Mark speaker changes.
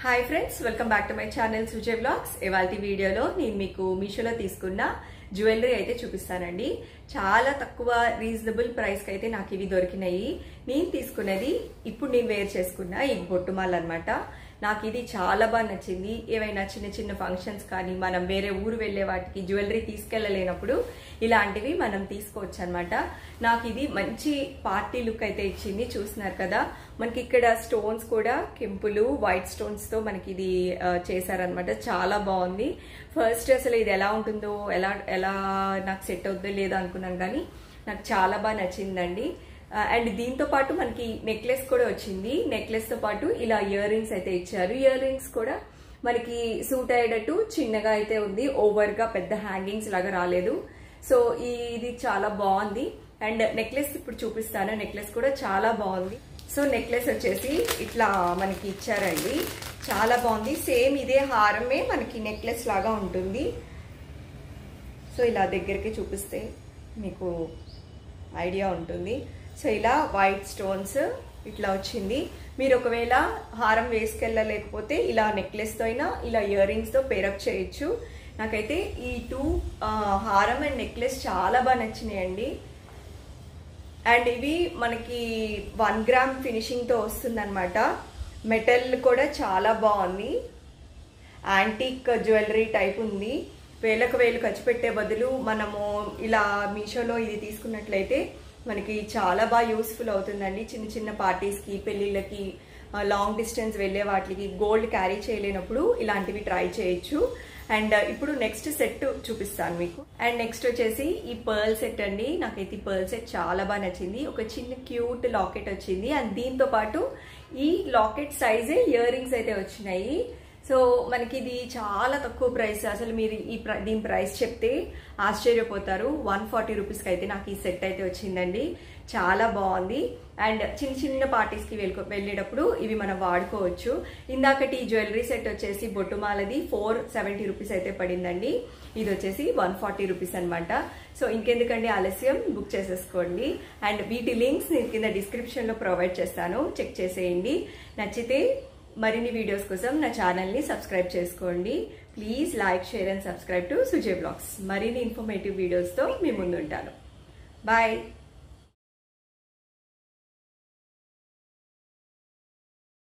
Speaker 1: Hi friends, welcome back to my channel Sujay blogs. ఇవాల్టి వీడియోలో నేను మీకు మీషోలో తీసుకున్న జ్యువెలరీ అయితే చూపిస్తానండి. చాలా తక్కువ రీజనబుల్ ప్రైస్కి అయితే నాకు ఇవి దొరికినాయి. నేను తీసుకున్నది ఇప్పుడు నేను వేర్ చేసుకున్న ఈ బొట్టుమాల అనమాట. నాకు ఇది చాలా బాగా నచ్చింది. ఏవైనా చిన్న చిన్న ఫంక్షన్స్ కానీ మనం వేరే ఊరు వెళ్ళే వాటికి జ్యువెలరీ తీసుకెళ్ళలేనప్పుడు ఇలాంటివి మనం తీసుకోవచ్చు అనమాట. నాకు ఇది మంచి పార్టీ లుక్ అయితే ఇచ్చింది. చూస్తున్నారు కదా, మనకి ఇక్కడ స్టోన్స్ కూడా కెంపులు వైట్ స్టోన్స్ తో మనకి ఇది చేశారనమాట. చాలా బాగుంది. ఫస్ట్ అసలు ఇది ఎలా ఉంటుందో ఎలా నాకు సెట్ అవుతుందో లేదో అనుకున్నాను, కానీ నాకు చాలా బాగా నచ్చిందండి. అండ్ దీంతో పాటు మనకి నెక్లెస్ కూడా వచ్చింది. నెక్లెస్ తో పాటు ఇలా ఇయర్ రింగ్స్ అయితే ఇచ్చారు. ఇయర్ రింగ్స్ కూడా మనకి సూట్ అయ్యేటట్టు చిన్నగా అయితే ఉంది. ఓవర్ గా పెద్ద హ్యాంగింగ్స్ లాగా రాలేదు. సో ఇది చాలా బాగుంది. అండ్ నెక్లెస్ ఇప్పుడు చూపిస్తాను. నెక్లెస్ కూడా చాలా బాగుంది. సో నెక్లెస్ వచ్చేసి ఇట్లా మనకి ఇచ్చారండి. చాలా బాగుంది. సేమ్ ఇదే హారమే మనకి నెక్లెస్ లాగా ఉంటుంది. సో ఇలా దగ్గరికి చూపిస్తే మీకు ఐడియా ఉంటుంది. సో ఇలా వైట్ స్టోన్స్ ఇట్లా వచ్చింది. మీరు ఒకవేళ హారం వేసుకెళ్ళలేకపోతే ఇలా నెక్లెస్తో అయినా ఇలా ఇయర్ రింగ్స్తో పేరప్ చేయొచ్చు. నాకైతే ఈ హారం అండ్ నెక్లెస్ చాలా బాగా నచ్చినాయండి. అండ్ ఇవి మనకి 1 గ్రామ్ ఫినిషింగ్తో వస్తుందన్నమాట. మెటల్ కూడా చాలా బాగుంది. యాంటిక్ జ్యువెలరీ టైప్ ఉంది. వేలకు వేలు ఖర్చు పెట్టే బదులు మనము ఇలా మీషోలో ఇది తీసుకున్నట్లయితే మనకి చాలా బాగా యూస్ఫుల్ అవుతుందండి. చిన్న చిన్న పార్టీస్కి, పెళ్ళిళ్ళకి, లాంగ్ డిస్టెన్స్ వెళ్ళే వాటికి గోల్డ్ క్యారీ చేయలేనప్పుడు ఇలాంటివి ట్రై చేయొచ్చు. అండ్ ఇప్పుడు నెక్స్ట్ సెట్ చూపిస్తాను మీకు. అండ్ నెక్స్ట్ వచ్చేసి ఈ పర్ల్ సెట్ అండి. నాకైతే ఈ పర్ల్ సెట్ చాలా బాగా నచ్చింది. ఒక చిన్న క్యూట్ లాకెట్ వచ్చింది. అండ్ దీంతో పాటు ఈ లాకెట్ సైజే ఇయర్ రింగ్స్ అయితే వచ్చినాయి. సో మనకి ఇది చాలా తక్కువ ప్రైస్. అసలు మీరు దీని ప్రైస్ చెప్తే ఆశ్చర్యపోతారు. 140 రూపీస్కి అయితే నాకు ఈ సెట్ అయితే వచ్చిందండి. చాలా బాగుంది. అండ్ చిన్న చిన్న పార్టీస్కి వెళ్ళేటప్పుడు ఇవి మనం వాడుకోవచ్చు. ఇందాకటి ఈ జ్యువెలరీ సెట్ వచ్చేసి బొట్టుమాలది 470 రూపీస్ అయితే పడిందండి. ఇది వచ్చేసి 140 రూపీస్ అనమాట. సో ఇంకెందుకండి ఆలస్యం, బుక్ చేసేసుకోండి. అండ్ వీటి లింక్స్ నేను కింద డిస్క్రిప్షన్లో ప్రొవైడ్ చేస్తాను, చెక్ చేసేయండి. నచ్చితే మరిన్ని వీడియోస్ కోసం నా ఛానల్ని సబ్స్క్రైబ్ చేసుకోండి. Please like, share and subscribe to Sujay blogs. మరిన్ని ఇన్ఫర్మేటివ్ వీడియోస్తో మీ ముందుంటాను. బాయ్.